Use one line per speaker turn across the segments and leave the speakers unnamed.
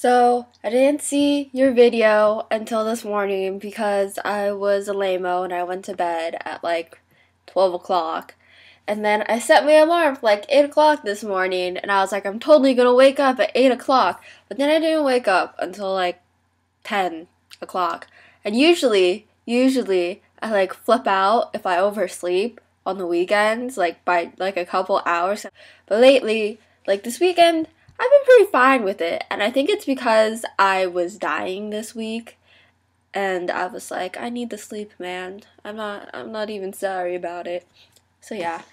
So, I didn't see your video until this morning because I was a lame-o and I went to bed at like 12 o'clock. And then I set my alarm for like 8 o'clock this morning and I was like, I'm totally gonna wake up at 8 o'clock. But then I didn't wake up until like 10 o'clock. And usually, I like flip out if I oversleep on the weekends, like by like a couple hours. But lately, like this weekend, I've been pretty fine with it, and I think it's because I was dying this week, and I was like, I need the sleep, man. I'm not even sorry about it. So yeah.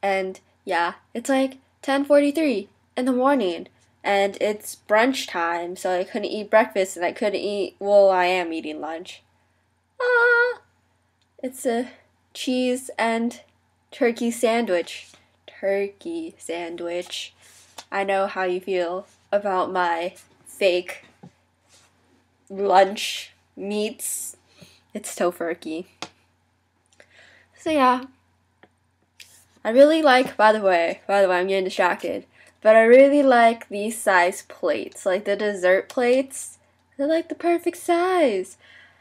And yeah, it's like 10:43 in the morning, and it's brunch time, so I couldn't eat breakfast, and I couldn't eat, well, I am eating lunch. It's a cheese and turkey sandwich. Turkey sandwich. I know how you feel about my fake lunch meats. It's tofurkey. So yeah. I really like, by the way, I'm getting distracted. But I really like these size plates. Like the dessert plates. They're like the perfect size.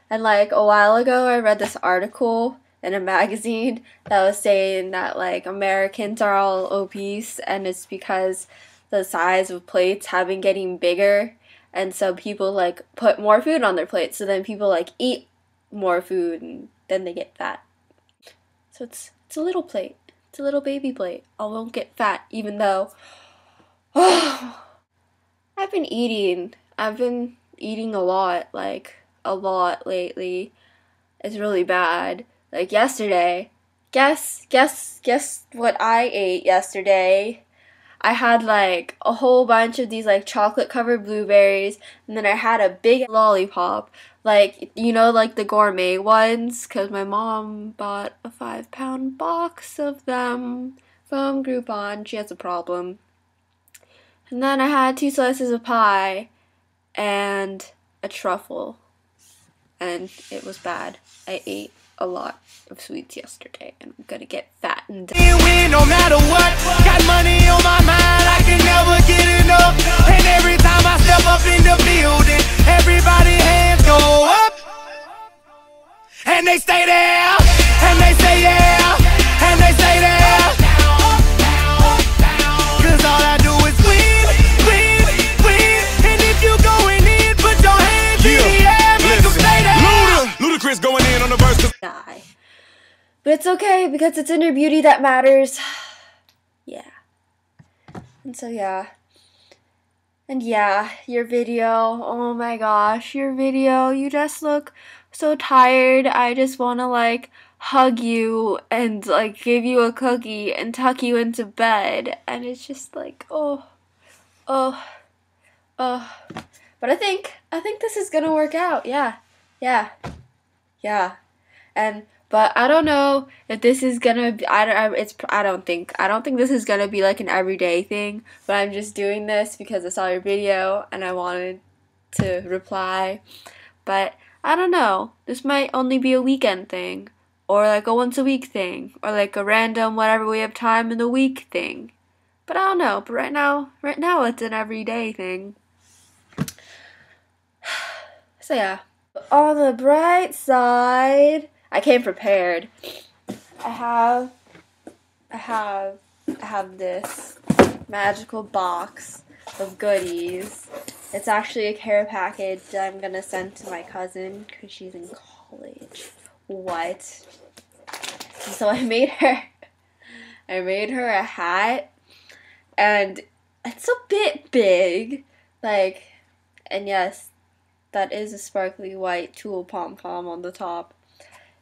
And like a while ago I read this article in a magazine that was saying that like Americans are all obese and it's because the size of plates have been getting bigger, and so people like put more food on their plates, so then people like eat more food and then they get fat. So it's a little plate. It's a little baby plate. I won't get fat, even though I've been eating a lot, like a lot lately. It's really bad. Like yesterday, guess what I ate yesterday? I had like a whole bunch of these like chocolate covered blueberries, and then I had a big lollipop, like, you know, like the gourmet ones, because my mom bought a 5-pound box of them from Groupon. She has a problem. And then I had 2 slices of pie and a truffle, and it was bad. I ate a lot of sweets yesterday, and I'm gonna get fattened.
No matter what, got money on my mind, I can never get enough. And every time I step up in the building, everybody hands go up, and they stay there, and they say yeah, and they say there. Cause all I do is win, and if you going in, put your hands in the air, make them stay there. Ludacris going in on the verse.
Die. But it's okay because it's inner beauty that matters. Yeah. And so yeah. And yeah, your video. Oh my gosh, your video. You just look so tired. I just want to like hug you and like give you a cookie and tuck you into bed. And it's just like, oh. But I think this is gonna work out. Yeah. But I don't know if this is gonna be, I don't think this is gonna be like an everyday thing, but I'm just doing this because I saw your video and I wanted to reply. But I don't know, this might only be a weekend thing, or like a once a week thing, or like a random whatever we have time in the week thing. But I don't know, but right now it's an everyday thing. So yeah. On the bright side, I came prepared. I have this magical box of goodies. It's actually a care package that I'm gonna send to my cousin because she's in college. What? So I made her a hat, and it's a bit big, like, and yes, that is a sparkly white tulle pom-pom on the top.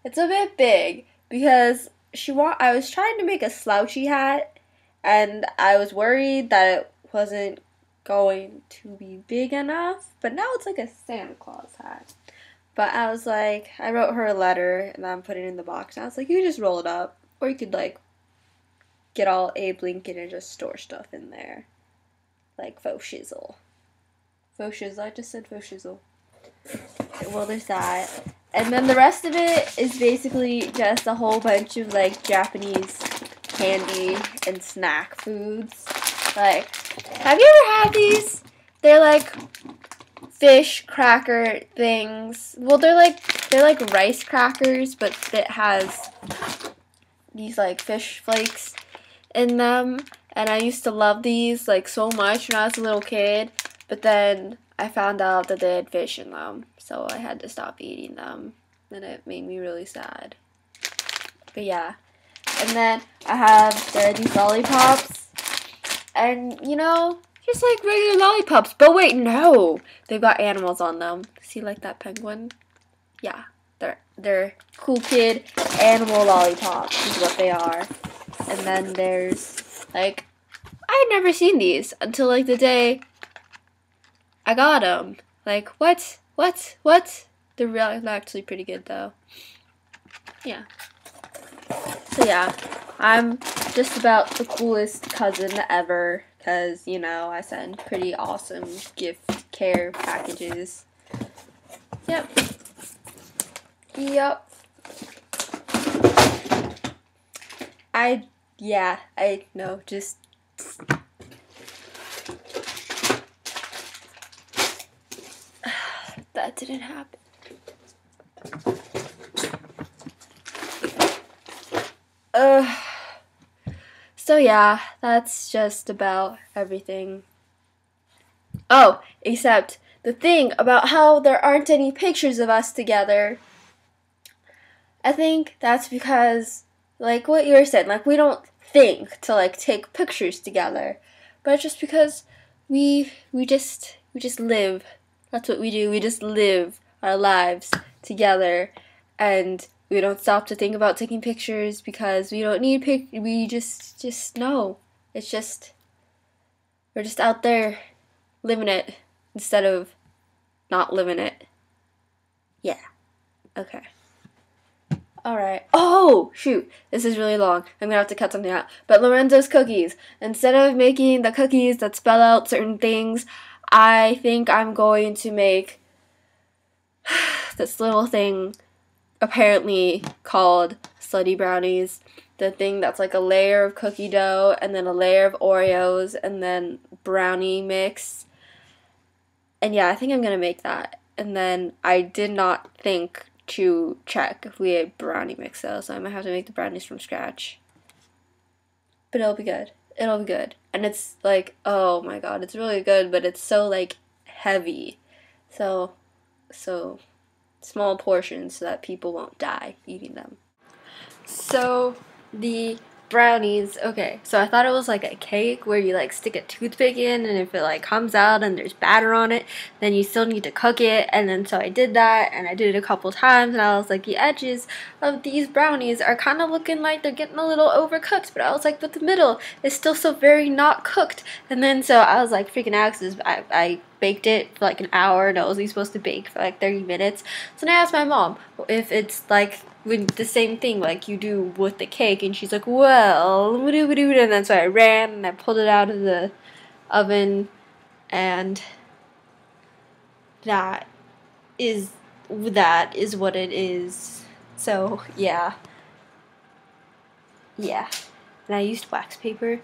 It's a bit big because I was trying to make a slouchy hat, and I was worried that it wasn't going to be big enough, but now it's like a Santa Claus hat. But I was like, I wrote her a letter and I'm putting it in the box, and I was like, you could just roll it up, or you could like get all Abe Lincoln and just store stuff in there, like faux shizzle. Faux shizzle, I just said faux shizzle. Well, there's that. And then the rest of it is basically just a whole bunch of like Japanese candy and snack foods. Like, have you ever had these? They're like fish cracker things. Well, they're like rice crackers, but it has these like fish flakes in them. And I used to love these like so much when I was a little kid, but then I found out that they had fish in them, so I had to stop eating them, and it made me really sad. But yeah, and then there are these lollipops, and you know, just like regular lollipops, but wait, no, they've got animals on them. See, like that penguin? Yeah, they're cool kid animal lollipops is what they are. And then there's like, I had never seen these until like the day I got them. Like, what? They're actually pretty good though. Yeah. So yeah, I'm just about the coolest cousin ever, because, you know, I send pretty awesome gift care packages. Yep. I know, just that didn't happen. So yeah, that's just about everything. Oh, except the thing about how there aren't any pictures of us together. I think that's because, like what you were saying, like we don't think to like take pictures together, but it's just because we just live. That's what we do. We just live our lives together, and we don't stop to think about taking pictures because we don't need we just know. It's just, we're just out there living it instead of not living it. Yeah. Okay. Alright. Oh, shoot. This is really long. I'm gonna have to cut something out. But Lorenzo's cookies. Instead of making the cookies that spell out certain things, I think I'm going to make this little thing apparently called slutty brownies. The thing that's like a layer of cookie dough and then a layer of Oreos and then brownie mix. And yeah, I think I'm gonna make that. And then I did not think to check if we had brownie mix though, so I might have to make the brownies from scratch. But it'll be good. It'll be good. And it's like, oh my god, it's really good, but it's so like heavy. So small portions so that people won't die eating them. So the brownies, okay, so I thought it was like a cake where you like stick a toothpick in, and if it like comes out and there's batter on it, then you still need to cook it. And then so I did that, and I did it a couple times, and I was like, the edges of these brownies are kind of looking like they're getting a little overcooked, but I was like, but the middle is still so very not cooked. And then so I was like freaking out because I baked it for like an hour, and it was supposed to bake for like 30 minutes. So then I asked my mom if it's like with the same thing like you do with the cake, and she's like, well, and then so I ran and I pulled it out of the oven, and that is what it is. So yeah, and I used wax paper.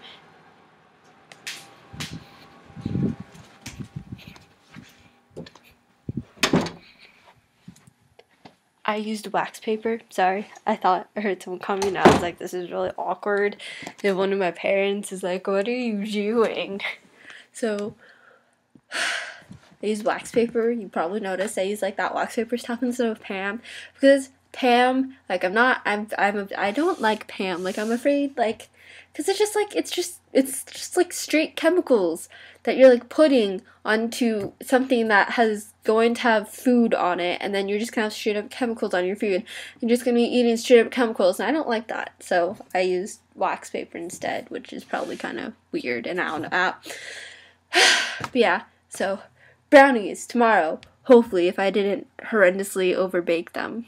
I used wax paper. Sorry, I thought I heard someone coming. I was like, this is really awkward. And one of my parents is like, what are you doing? So I use wax paper. You probably noticed I use like that wax paper stuff instead of Pam, because Pam, like I don't like Pam. Like I'm afraid, like, because it's just like straight chemicals that you're like putting onto something that has going to have food on it, and then you're just gonna have straight up chemicals on your food. You're just gonna be eating straight up chemicals, and I don't like that. So I used wax paper instead, which is probably kind of weird, and I don't know. But yeah, so brownies tomorrow, hopefully, if I didn't horrendously overbake them.